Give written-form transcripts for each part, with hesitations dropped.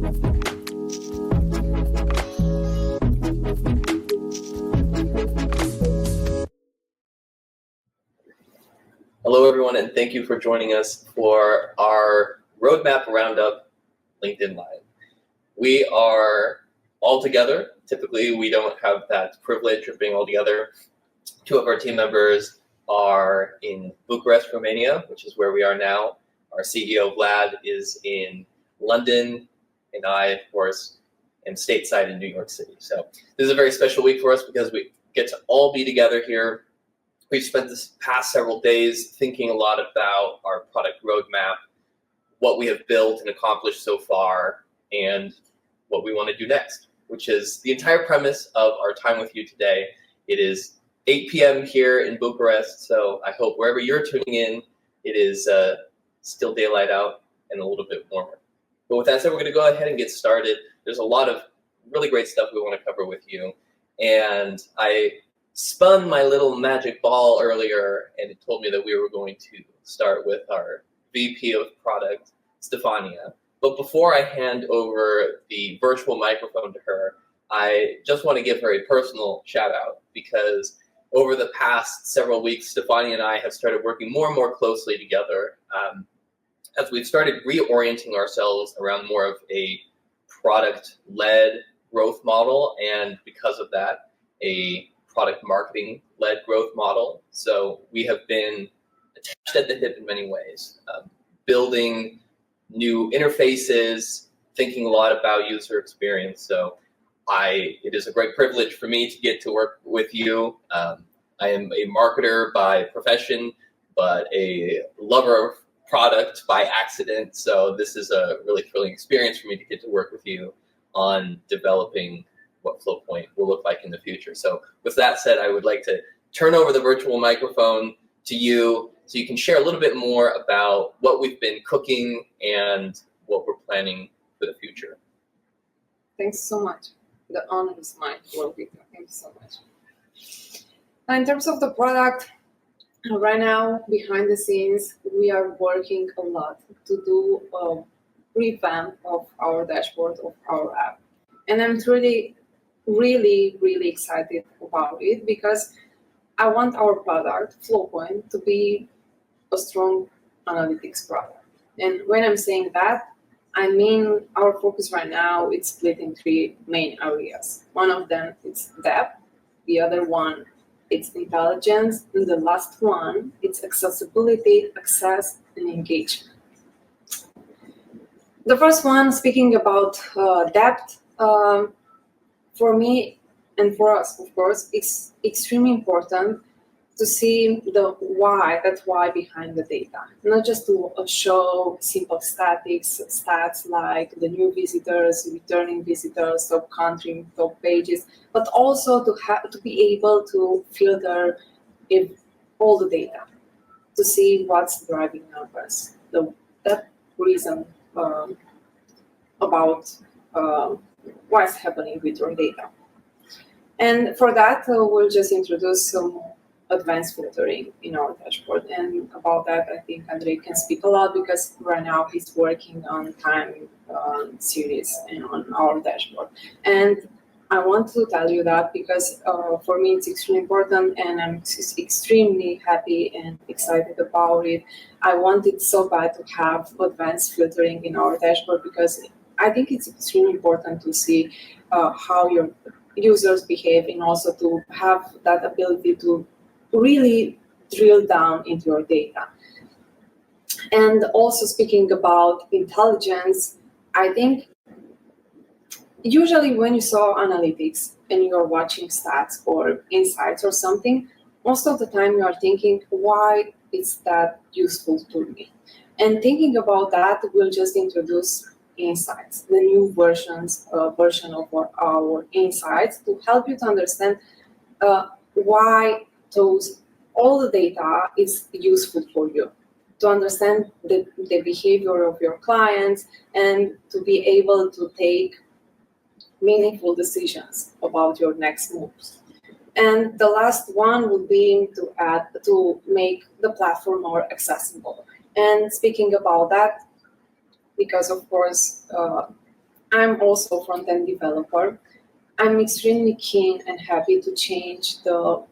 Hello, everyone, and thank you for joining us for our Roadmap Roundup LinkedIn Live. We are all together. Typically, we don't have that privilege of being all together. Two of our team members are in Bucharest, Romania, which is where we are now. Our CEO, Vlad, is in London, and I, of course, am stateside in New York City. So this is a very special week for us because we get to all be together here. We've spent this past several days thinking a lot about our product roadmap, what we have built and accomplished so far, and what we want to do next, which is the entire premise of our time with you today. It is 8 p.m. here in Bucharest, so I hope wherever you're tuning in, it is still daylight out and a little bit warmer. But with that said, we're going to go ahead and get started. There's a lot of really great stuff we want to cover with you, and I spun my little magic ball earlier, and it told me that we were going to start with our VP of Product, Stefania. But before I hand over the virtual microphone to her, I just want to give her a personal shout out because over the past several weeks, Stefania and I have started working more and more closely together as we've started reorienting ourselves around more of a product-led growth model, and because of that, a product marketing-led growth model. So we have been attached at the hip in many ways, building new interfaces, thinking a lot about user experience. So it is a great privilege for me to get to work with you. I am a marketer by profession, but a lover of product by accident. So this is a really thrilling experience for me to get to work with you on developing what FlowPoint will look like in the future. So with that said, I would like to turn over the virtual microphone to you so you can share a little bit more about what we've been cooking and what we're planning for the future. Thanks so much. The honor is mine. Thank you so much. In terms of the product, right now, behind the scenes, we are working a lot to do a revamp of our dashboard, of our app. And I'm really excited about it because I want our product, FlowPoint, to be a strong analytics product. And when I'm saying that, I mean our focus right now is split in three main areas. One of them is depth, the other one it's intelligence, and the last one it's accessibility, access, and engagement. The first one, speaking about depth, for me and for us, of course, it's extremely important to see the why, that why behind the data. Not just to show simple stats like the new visitors, returning visitors, top country, top pages, but also to be able to filter all the data, to see what's driving numbers, that reason about what's happening with your data. And for that, we'll just introduce some advanced filtering in our dashboard. And about that, I think Andrei can speak a lot because right now he's working on time series and on our dashboard. And I want to tell you that because for me, it's extremely important and I'm extremely happy and excited about it. I wanted so bad to have advanced filtering in our dashboard because I think it's extremely important to see how your users behave and also to have that ability to really drill down into your data. And also speaking about intelligence, I think usually when you saw analytics and you're watching stats or insights or something, most of the time you are thinking, why is that useful to me? And thinking about that, we'll just introduce insights, the new version of our insights to help you to understand why all the data is useful for you, to understand the behavior of your clients and to be able to take meaningful decisions about your next moves. And the last one would be to make the platform more accessible. And speaking about that, because of course I'm also a front-end developer. I'm extremely keen and happy to change the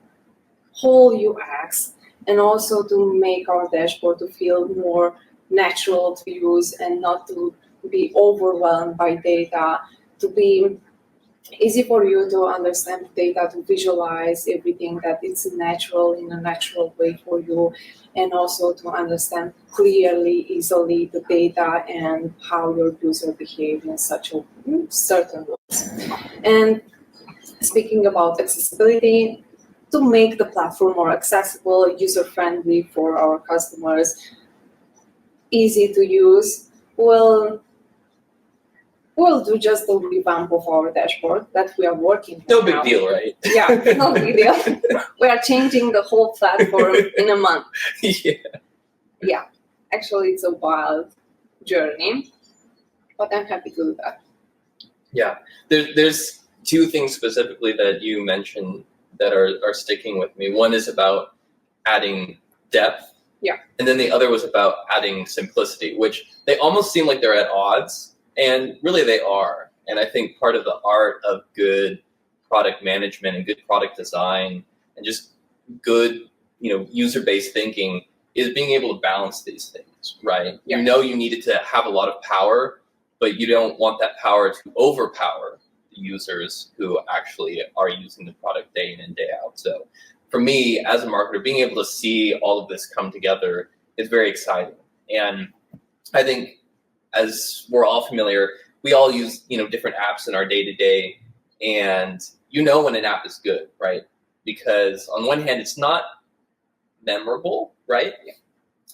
whole UX and also to make our dashboard to feel more natural to use and not to be overwhelmed by data, to be easy for you to understand data, to visualize everything that it's natural in a natural way for you, and also to understand clearly, easily the data and how your user behaves in such a certain ways. And speaking about accessibility, to make the platform more accessible, user-friendly for our customers, easy to use, we'll do just a revamp of our dashboard that we are working on No now. big deal, right? Yeah, no big deal. We are changing the whole platform in a month. Yeah. Yeah, actually it's a wild journey, but I'm happy to do that. Yeah. There's two things specifically that you mentioned that are sticking with me. One is about adding depth. Yeah. And then the other was about adding simplicity, which they almost seem like they're at odds. And really they are. And I think part of the art of good product management and good product design and just good, user-based thinking is being able to balance these things, right? Yeah. You know you need it to have a lot of power, but you don't want that power to overpower the users who actually are using the product day in and day out. So for me, as a marketer, being able to see all of this come together is very exciting. And I think, as we're all familiar, we all use different apps in our day-to-day, and when an app is good, right? Because on one hand, it's not memorable, right?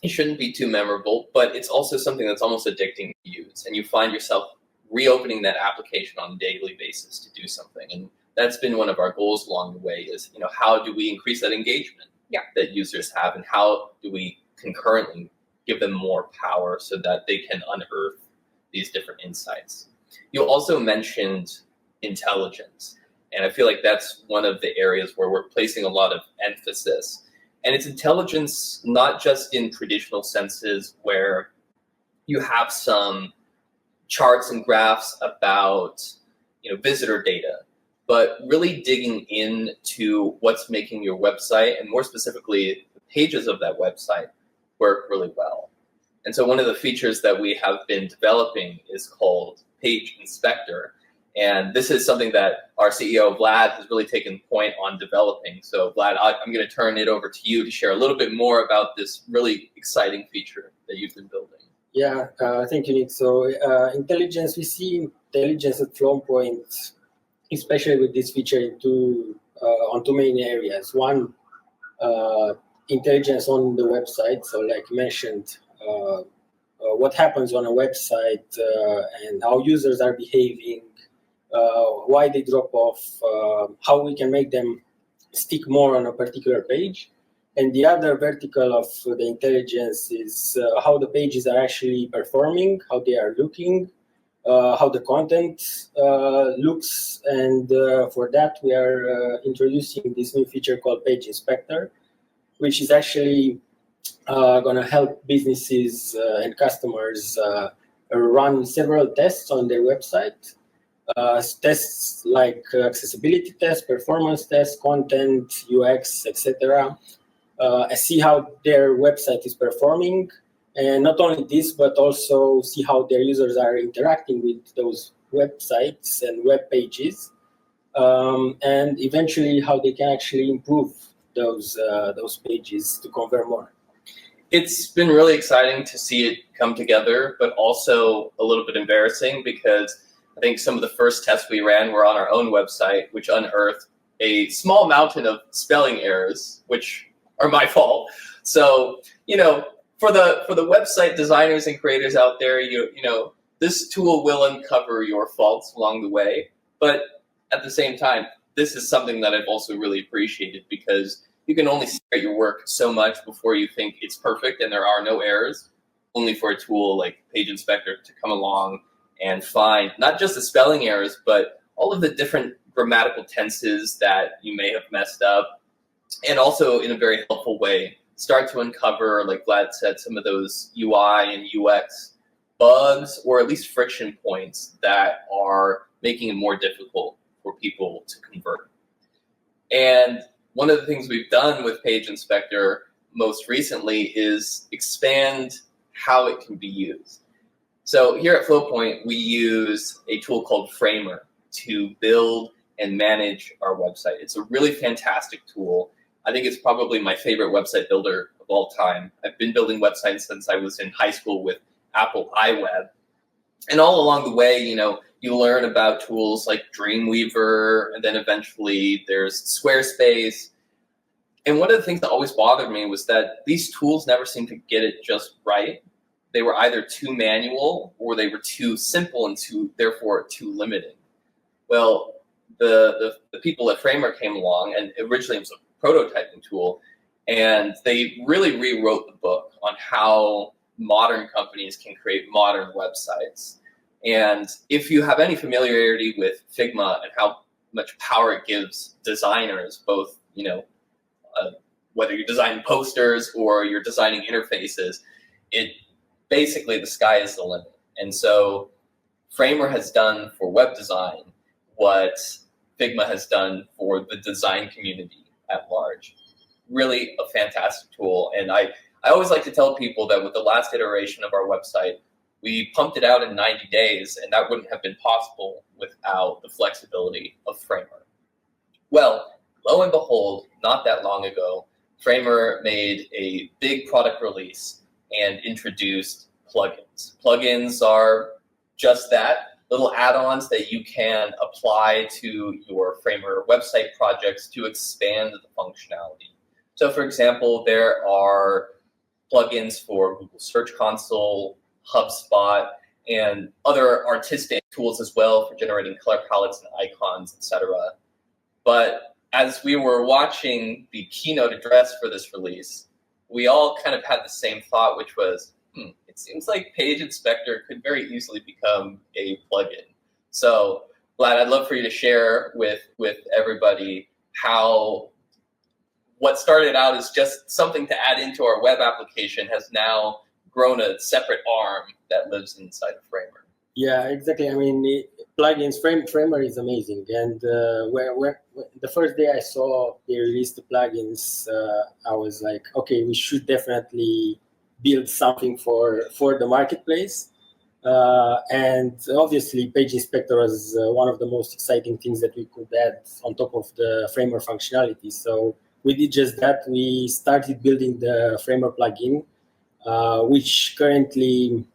It shouldn't be too memorable, but it's also something that's almost addicting to use, and you find yourself reopening that application on a daily basis to do something. And that's been one of our goals along the way is, how do we increase that engagement that users have, and how do we concurrently give them more power so that they can unearth these different insights. You also mentioned intelligence, and I feel like that's one of the areas where we're placing a lot of emphasis. And it's intelligence not just in traditional senses where you have some charts and graphs about visitor data, but really digging into what's making your website, and more specifically the pages of that website, work really well. And so one of the features that we have been developing is called Page Inspector. And this is something that our CEO, Vlad, has really taken point on developing. So Vlad, I'm going to turn it over to you to share a little bit more about this really exciting feature that you've been building. Yeah, thank you, Nick. So intelligence, we see intelligence at FlowPoint, especially with this feature on two main areas. One, intelligence on the website. So like mentioned, what happens on a website and how users are behaving, why they drop off, how we can make them stick more on a particular page. And the other vertical of the intelligence is how the pages are actually performing, how they are looking, how the content looks. And for that, we are introducing this new feature called Page Inspector, which is actually going to help businesses and customers run several tests on their website. Tests like accessibility tests, performance tests, content, UX, etc. See how their website is performing. And not only this, but also see how their users are interacting with those websites and web pages. And eventually how they can actually improve those pages to convert more. It's been really exciting to see it come together, but also a little bit embarrassing because I think some of the first tests we ran were on our own website, which unearthed a small mountain of spelling errors, which are my fault. So, for the website designers and creators out there, this tool will uncover your faults along the way. But at the same time, this is something that I've also really appreciated because you can only stare at your work so much before you think it's perfect and there are no errors, only for a tool like Page Inspector to come along and find not just the spelling errors, but all of the different grammatical tenses that you may have messed up, and also in a very helpful way, start to uncover, like Vlad said, some of those UI and UX bugs or at least friction points that are making it more difficult for people to convert. And one of the things we've done with Page Inspector most recently is expand how it can be used. So here at Flowpoint, we use a tool called Framer to build and manage our website. It's a really fantastic tool. I think it's probably my favorite website builder of all time. I've been building websites since I was in high school with Apple iWeb. And all along the way, you learn about tools like Dreamweaver, and then eventually there's Squarespace. And one of the things that always bothered me was that these tools never seemed to get it just right. They were either too manual or they were too simple and therefore too limiting. Well, the people at Framer came along, and originally it was a prototyping tool, and they really rewrote the book on how modern companies can create modern websites. And if you have any familiarity with Figma and how much power it gives designers, both, whether you're designing posters or you're designing interfaces, basically the sky is the limit. And so Framer has done for web design what Figma has done for the design community at large. Really a fantastic tool. And I always like to tell people that with the last iteration of our website, we pumped it out in 90 days, and that wouldn't have been possible without the flexibility of Framer. Well, lo and behold, not that long ago, Framer made a big product release and introduced plugins. Plugins are just that, little add-ons that you can apply to your Framer website projects to expand the functionality. So for example, there are plugins for Google Search Console, HubSpot, and other artistic tools as well for generating color palettes and icons, etc. But as we were watching the keynote address for this release, we all kind of had the same thought, which was, it seems like Page Inspector could very easily become a plugin. So, Vlad, I'd love for you to share with everybody how what started out as just something to add into our web application has now grown a separate arm that lives inside of Framer. Yeah, exactly. I mean, plugins, Framer is amazing. And where the first day I saw they released the plugins, I was like, okay, we should definitely build something for the marketplace. And obviously, Page Inspector was one of the most exciting things that we could add on top of the Framer functionality. So we did just that. We started building the Framer plugin, which currently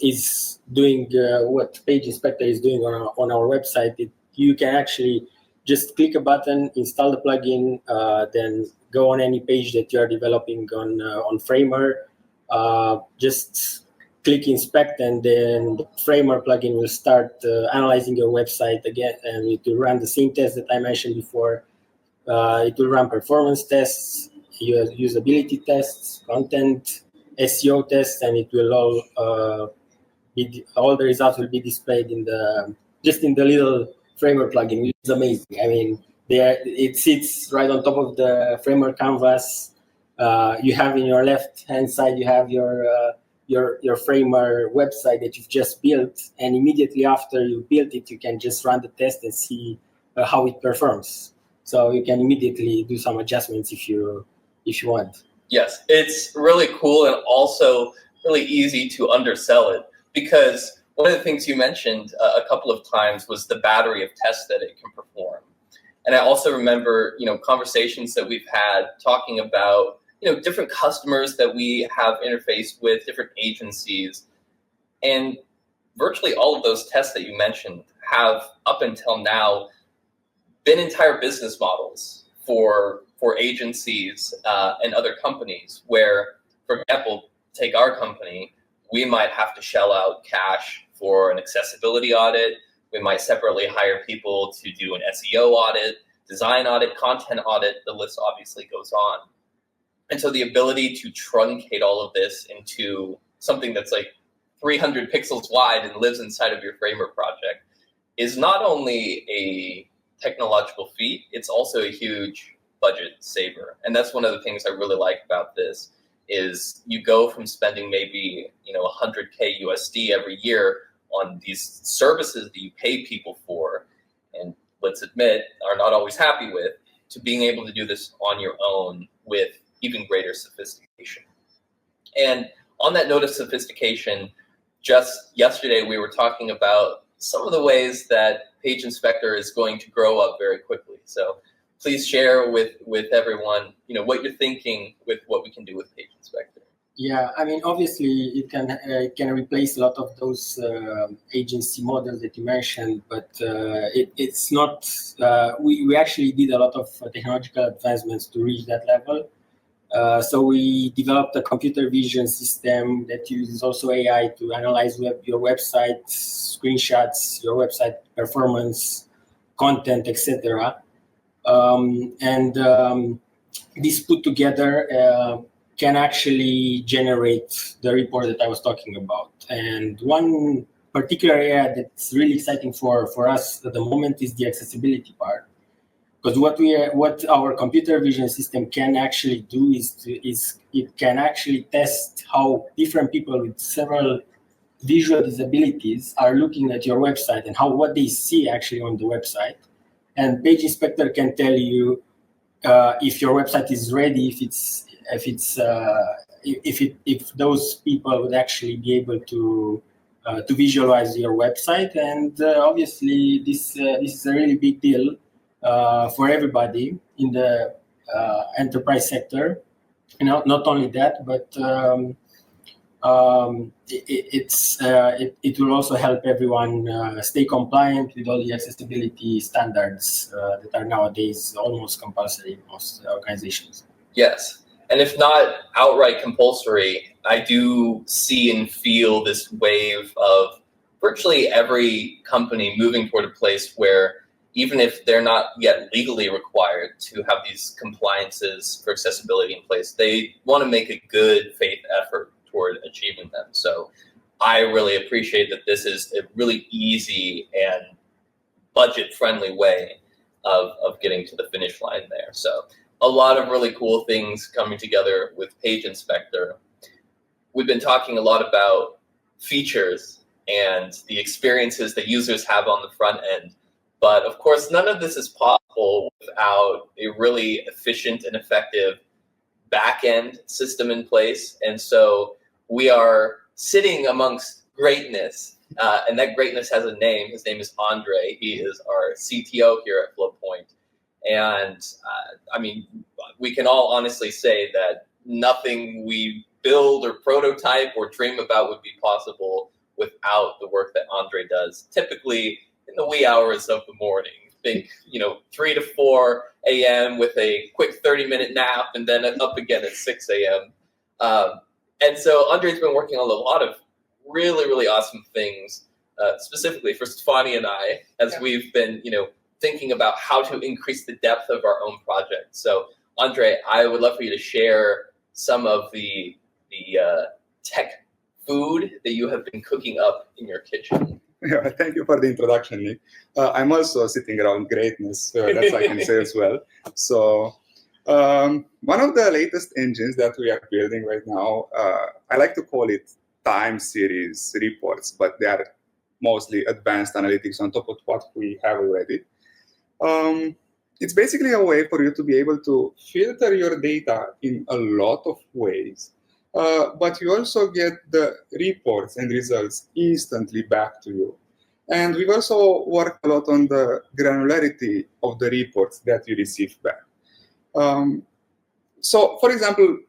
is doing what Page Inspector is doing on our website. You can actually just click a button, install the plugin, then go on any page that you're developing on Framer. Just click inspect, and then the Framer plugin will start analyzing your website again, and it will run the same test that I mentioned before. It will run performance tests, usability tests, content, SEO tests, and it will all the results will be displayed in the little Framer plugin, which is amazing. I mean, it sits right on top of the Framer canvas. You have in your left hand side, you have your Framer website that you've just built, and immediately after you built it, you can just run the test and see how it performs. So you can immediately do some adjustments if you want. Yes, it's really cool and also really easy to undersell it, because one of the things you mentioned a couple of times was the battery of tests that it can perform. And I also remember, conversations that we've had talking about, different customers that we have interfaced with, different agencies. And virtually all of those tests that you mentioned have, up until now, been entire business models for agencies and other companies where, for example, take our company, we might have to shell out cash for an accessibility audit. We might separately hire people to do an SEO audit, design audit, content audit. The list obviously goes on. And so the ability to truncate all of this into something that's like 300 pixels wide and lives inside of your Framer project is not only a technological feat, it's also a huge budget saver. And that's one of the things I really like about this, is you go from spending maybe 100K USD every year on these services that you pay people for, and let's admit are not always happy with, to being able to do this on your own with even greater sophistication. And on that note of sophistication, just yesterday we were talking about some of the ways that Page Inspector is going to grow up very quickly. So please share with everyone, what you're thinking with what we can do with Page Inspector. Yeah, I mean, obviously it can replace a lot of those agency models that you mentioned, but it's not. We actually did a lot of technological advancements to reach that level. So we developed a computer vision system that uses also AI to analyze your website screenshots, your website performance, content, etc. This put together can actually generate the report that I was talking about. And one particular area that's really exciting for us at the moment is the accessibility part. Because what our computer vision system can actually do is it can actually test how different people with several visual disabilities are looking at your website and what they see actually on the website. And Page Inspector can tell you if your website is ready, if those people would actually be able to visualize your website. And obviously, this is a really big deal for everybody in the enterprise sector. Not only that, but it will also help everyone stay compliant with all the accessibility standards that are nowadays almost compulsory in most organizations. Yes, and if not outright compulsory, I do see and feel this wave of virtually every company moving toward a place where even if they're not yet legally required to have these compliances for accessibility in place, they want to make a good faith effort toward achieving them. So I really appreciate that this is a really easy and budget-friendly way of getting to the finish line there. So a lot of really cool things coming together with Page Inspector. We've been talking a lot about features and the experiences that users have on the front end. But of course, none of this is possible without a really efficient and effective back-end system in place. And so we are sitting amongst greatness, and that greatness has a name. His name is Andre. He is our CTO here at Flowpoint. And I mean, we can all honestly say that nothing we build or prototype or dream about would be possible without the work that Andre does, typically in the wee hours of the morning. Think, 3 to 4 a.m. with a quick 30-minute nap and then up again at 6 a.m. And so Andre's been working on a lot of really, really awesome things, specifically for Stefani and I, as we've been, thinking about how to increase the depth of our own project. So Andre, I would love for you to share some of the tech food that you have been cooking up in your kitchen. Yeah, thank you for the introduction, Nick. I'm also sitting around greatness, that's I can say as well. So one of the latest engines that we are building right now, I like to call it time series reports, but they are mostly advanced analytics on top of what we have already. It's basically a way for you to be able to filter your data in a lot of ways, but you also get the reports and results instantly back to you. And we've also worked a lot on the granularity of the reports that you receive back. So, for example,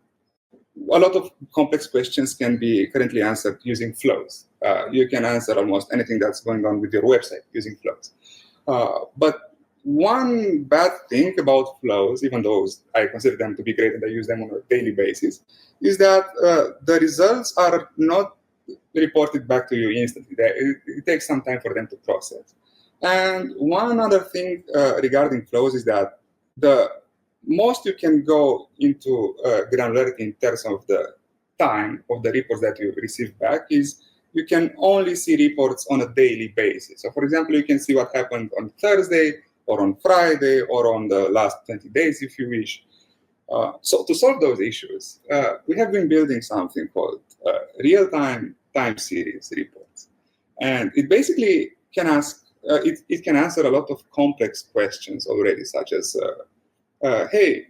a lot of complex questions can be currently answered using flows. You can answer almost anything that's going on with your website using flows. But one bad thing about flows, even though I consider them to be great and I use them on a daily basis, is that the results are not reported back to you instantly. It takes some time for them to process. And one other thing regarding flows is that the most you can go into granularity in terms of the time of the reports that you receive back is you can only see reports on a daily basis. So, for example, you can see what happened on Thursday or on Friday or on the last 20 days if you wish. So to solve those issues, we have been building something called real-time time series reports. And it basically can ask, it can answer a lot of complex questions already, such as, hey,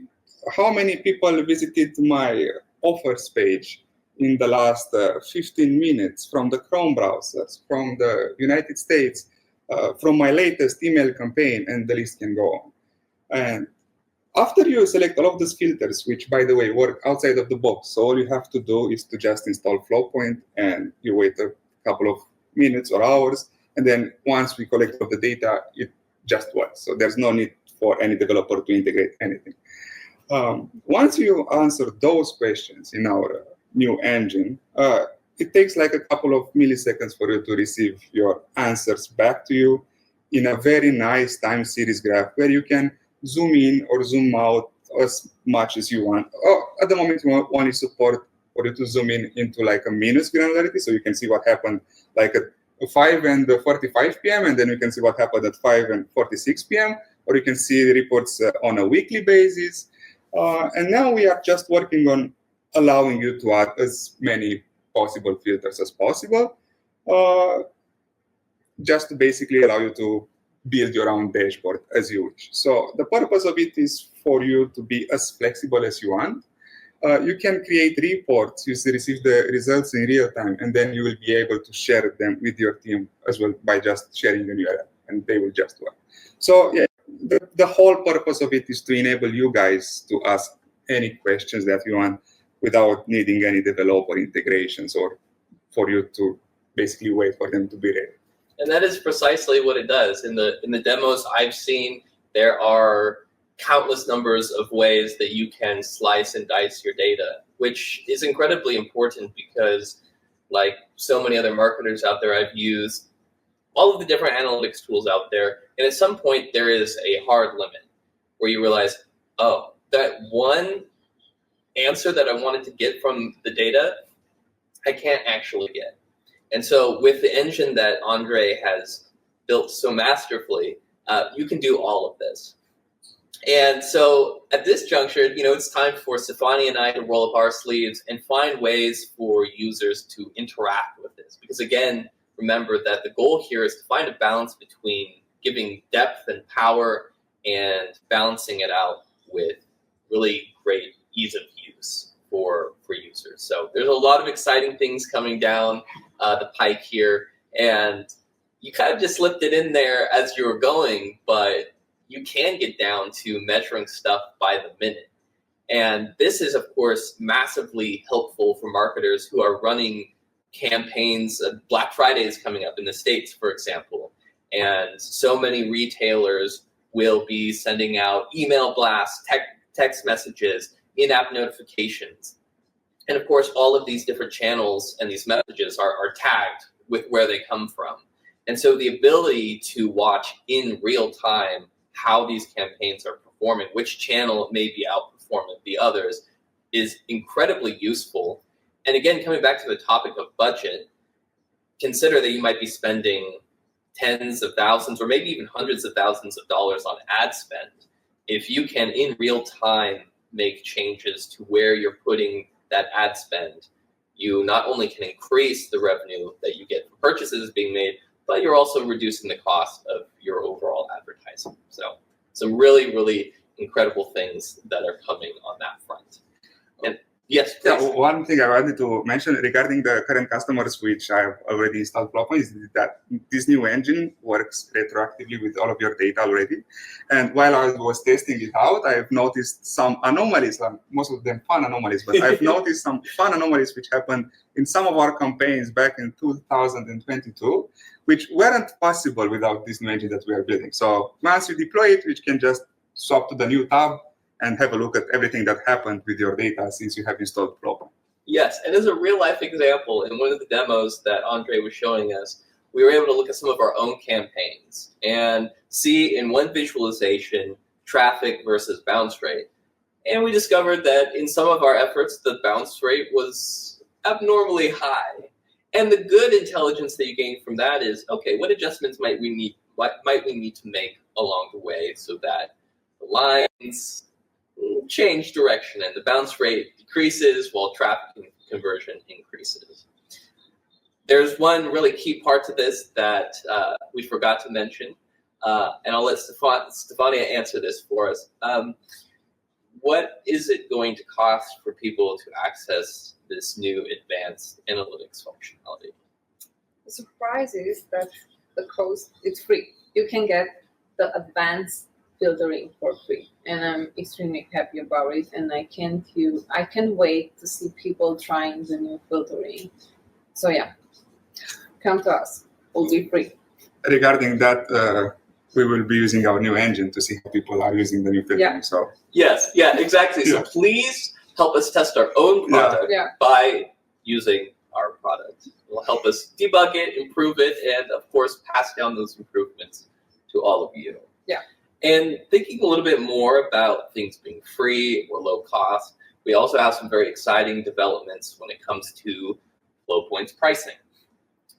how many people visited my offers page in the last 15 minutes from the Chrome browsers, from the United States, from my latest email campaign, and the list can go on. And after you select all of these filters, which, by the way, work outside of the box, so all you have to do is to just install Flowpoint, and you wait a couple of minutes or hours, and then once we collect all the data, it just works. So there's no need for any developer to integrate anything. Once you answer those questions in our new engine, it takes like a couple of milliseconds for you to receive your answers back to you in a very nice time series graph where you can zoom in or zoom out as much as you want. At the moment, we only support for you to zoom in into like a minus granularity, so you can see what happened like at 5 and 45 p.m., and then you can see what happened at 5 and 46 p.m., or you can see the reports on a weekly basis. And now we are just working on allowing you to add as many possible filters as possible, just to basically allow you to build your own dashboard as you wish. So the purpose of it is for you to be as flexible as you want. You can create reports, you receive the results in real time, and then you will be able to share them with your team as well by just sharing an URL, and they will just work. So yeah, the whole purpose of it is to enable you guys to ask any questions that you want without needing any developer integrations or for you to basically wait for them to be ready. And that is precisely what it does. In the demos I've seen, there are countless numbers of ways that you can slice and dice your data, which is incredibly important because, like so many other marketers out there, I've used all of the different analytics tools out there, and at some point there is a hard limit where you realize, oh, that one answer that I wanted to get from the data, I can't actually get. And so with the engine that Andre has built so masterfully, you can do all of this. And so at this juncture, it's time for Stefani and I to roll up our sleeves and find ways for users to interact with this. Because again, remember that the goal here is to find a balance between giving depth and power and balancing it out with really great ease of use for users. So there's a lot of exciting things coming down the pike here, and you kind of just slipped it in there as you were going, but you can get down to measuring stuff by the minute. And this is, of course, massively helpful for marketers who are running campaigns. Black Friday is coming up in the States, for example, and so many retailers will be sending out email blasts, text messages, in-app notifications. And of course, all of these different channels and these messages are tagged with where they come from. And so the ability to watch in real time how these campaigns are performing, which channel may be outperforming the others, is incredibly useful. And again, coming back to the topic of budget, consider that you might be spending tens of thousands or maybe even hundreds of thousands of dollars on ad spend. If you can, in real time, make changes to where you're putting that ad spend, you not only can increase the revenue that you get from purchases being made, but you're also reducing the cost of your overall advertising. So some really, really incredible things that are coming on that front. And yes, please. Yeah, one thing I wanted to mention regarding the current customers, which I've already installed Flowpoint, is that this new engine works retroactively with all of your data already. And while I was testing it out, I've noticed some anomalies, most of them fun anomalies, but I've noticed some fun anomalies which happened in some of our campaigns back in 2022, which weren't possible without this new engine that we are building. So once you deploy it, you can just swap to the new tab and have a look at everything that happened with your data since you have installed Flowpoint. Yes, and as a real-life example, in one of the demos that Andre was showing us, we were able to look at some of our own campaigns and see in one visualization traffic versus bounce rate. And we discovered that in some of our efforts, the bounce rate was abnormally high. And the good intelligence that you gain from that is, okay, what adjustments might we need to make along the way so that the lines change direction, and the bounce rate decreases while traffic conversion increases. There's one really key part to this that we forgot to mention, and I'll let Stefania answer this for us. What is it going to cost for people to access this new advanced analytics functionality? The surprise is that the cost is free. You can get the advanced filtering for free, and I'm extremely happy about it. And I can't wait to see people trying the new filtering. So yeah, come to us. It'll be free. Regarding that, we will be using our new engine to see how people are using the new filtering. Yeah. So Yes, yeah, exactly. So please help us test our own product by using our product. It will help us debug it, improve it, and of course pass down those improvements to all of you. Yeah. And thinking a little bit more about things being free or low cost, we also have some very exciting developments when it comes to Flowpoint's pricing.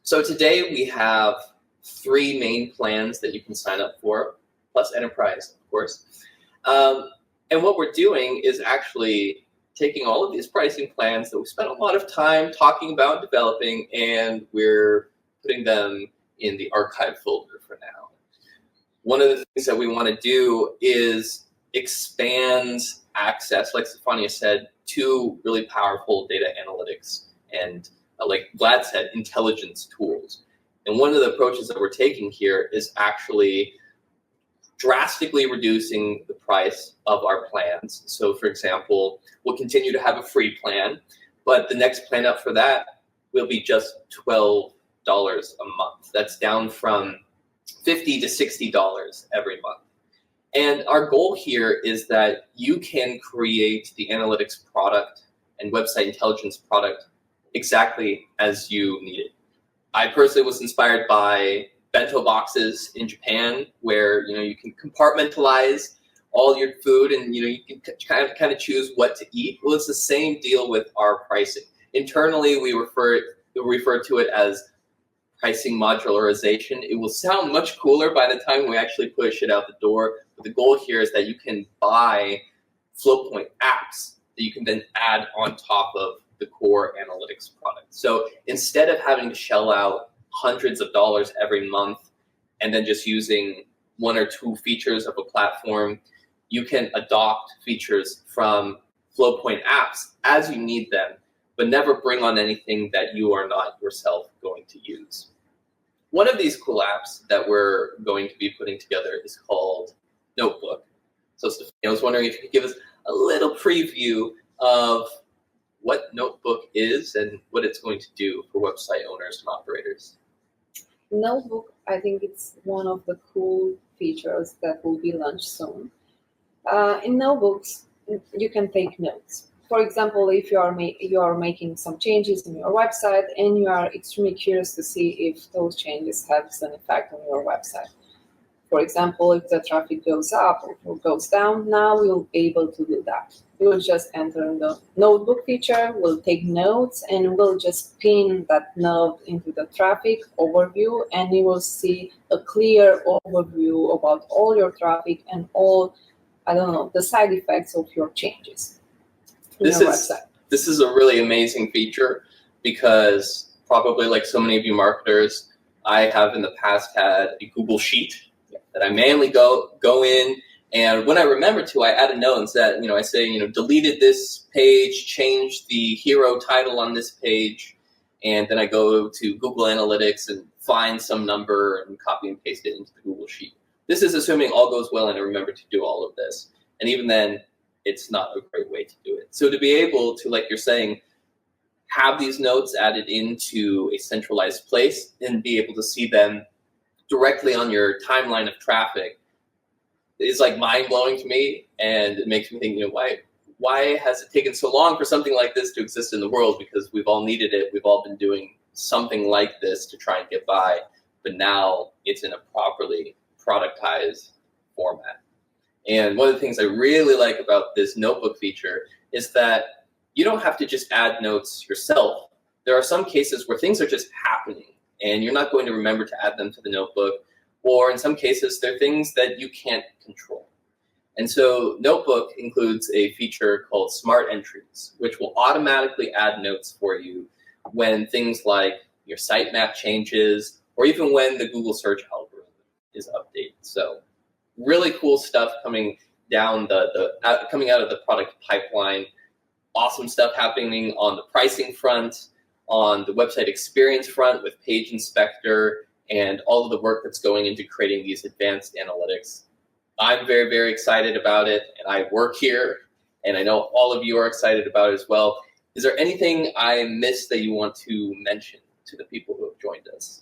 So today we have 3 main plans that you can sign up for, plus Enterprise, of course. And what we're doing is actually taking all of these pricing plans that we spent a lot of time talking about developing, and we're putting them in the archive folder for now. One of the things that we want to do is expand access, like Stefania said, to really powerful data analytics and, like Vlad said, intelligence tools. And one of the approaches that we're taking here is actually drastically reducing the price of our plans. So for example, we'll continue to have a free plan, but the next plan up for that will be just $12 a month. That's down from $50 to $60 every month. And our goal here is that you can create the analytics product and website intelligence product exactly as you need it. I personally was inspired by bento boxes in Japan, where you can compartmentalize all your food, and you can kind of choose what to eat. Well, it's the same deal with our pricing. Internally, we refer to it as pricing modularization. It will sound much cooler by the time we actually push it out the door. But the goal here is that you can buy Flowpoint apps that you can then add on top of the core analytics product. So instead of having to shell out hundreds of dollars every month and then just using 1 or 2 features of a platform, you can adopt features from Flowpoint apps as you need them, but never bring on anything that you are not yourself going to use. One of these cool apps that we're going to be putting together is called Notebook. So Stefania, I was wondering if you could give us a little preview of what Notebook is and what it's going to do for website owners and operators. Notebook, I think it's one of the cool features that will be launched soon. In Notebooks, you can take notes. For example, if you are making some changes in your website and you are extremely curious to see if those changes have an effect on your website. For example, if the traffic goes up or goes down, now you'll be able to do that. You will just enter the Notebook feature, we'll take notes, and we'll just pin that note into the traffic overview, and you will see a clear overview about all your traffic and all, the side effects of your changes in your website. This is a really amazing feature because probably like so many of you marketers, I have in the past had a Google Sheet that I manually go in, and when I remember to, I add a note and said, I say, deleted this page, changed the hero title on this page, and then I go to Google Analytics and find some number and copy and paste it into the Google Sheet. This is assuming all goes well and I remember to do all of this. And even then, it's not a great way to do it. So to be able to, like you're saying, have these notes added into a centralized place and be able to see them directly on your timeline of traffic is like mind-blowing to me, and it makes me think, why has it taken so long for something like this to exist in the world? Because we've all needed it. We've all been doing something like this to try and get by, but now it's in a properly productized format. And one of the things I really like about this Notebook feature is that you don't have to just add notes yourself. There are some cases where things are just happening and you're not going to remember to add them to the Notebook, or in some cases, they're things that you can't control. And so Notebook includes a feature called Smart Entries, which will automatically add notes for you when things like your sitemap changes, or even when the Google search algorithm is updated. So really cool stuff coming down coming out of the product pipeline. Awesome stuff happening on the pricing front, on the website experience front with Page Inspector, and all of the work that's going into creating these advanced analytics. I'm very, very excited about it, and I work here, and I know all of you are excited about it as well. Is there anything I missed that you want to mention to the people who have joined us?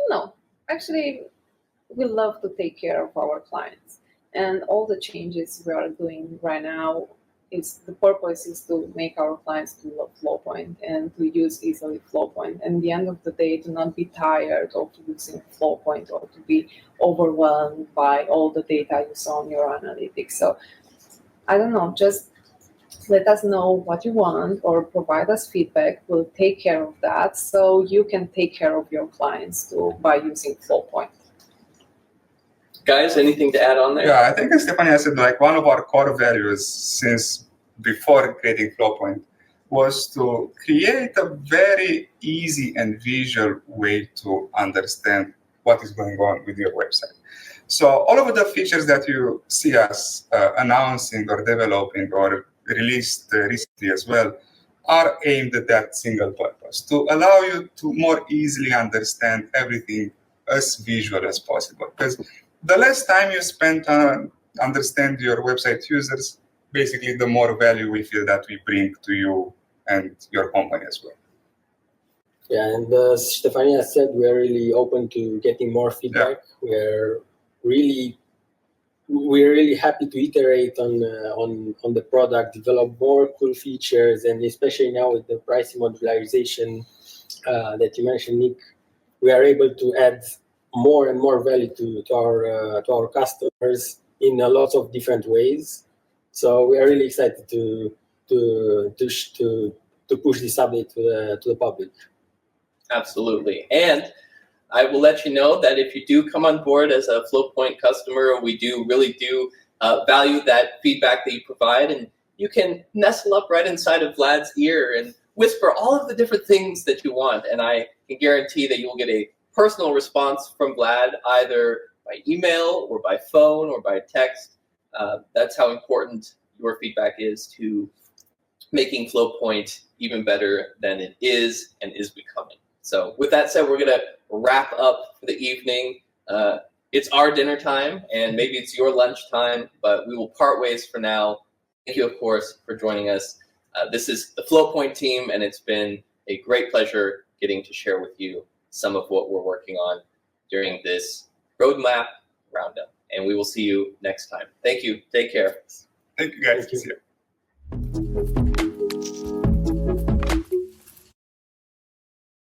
No, actually, we love to take care of our clients, and all the changes we are doing right now, the purpose is to make our clients to love Flowpoint and to use easily Flowpoint. And at the end of the day, to not be tired of using Flowpoint or to be overwhelmed by all the data you saw on your analytics. So I don't know, just let us know what you want or provide us feedback. We'll take care of that so you can take care of your clients too by using Flowpoint. Guys, anything to add on there? Yeah, I think as Stefania said, like one of our core values since before creating Flowpoint was to create a very easy and visual way to understand what is going on with your website. So all of the features that you see us announcing or developing or released recently as well are aimed at that single purpose, to allow you to more easily understand everything as visual as possible. Because the less time you spend on understand your website users, basically the more value we feel that we bring to you and your company as well. Yeah, and as Stefania said, we're really open to getting more feedback. Yeah. We're really happy to iterate on the product, develop more cool features, and especially now with the pricing modularization that you mentioned, Nick, we are able to add more and more value to our customers in a lot of different ways. So we are really excited to push this update to the public. Absolutely. And I will let you know that if you do come on board as a Flowpoint customer, we really do value that feedback that you provide, and you can nestle up right inside of Vlad's ear and whisper all of the different things that you want. And I can guarantee that you will get a personal response from Vlad, either by email or by phone or by text. That's how important your feedback is to making Flowpoint even better than it is and is becoming. So with that said, we're going to wrap up for the evening. It's our dinner time, and maybe it's your lunch time, but we will part ways for now. Thank you, of course, for joining us. This is the Flowpoint team, and it's been a great pleasure getting to share with you some of what we're working on during this roadmap roundup. And we will see you next time. Thank you. Take care. Thank you, guys. Thank you. See you.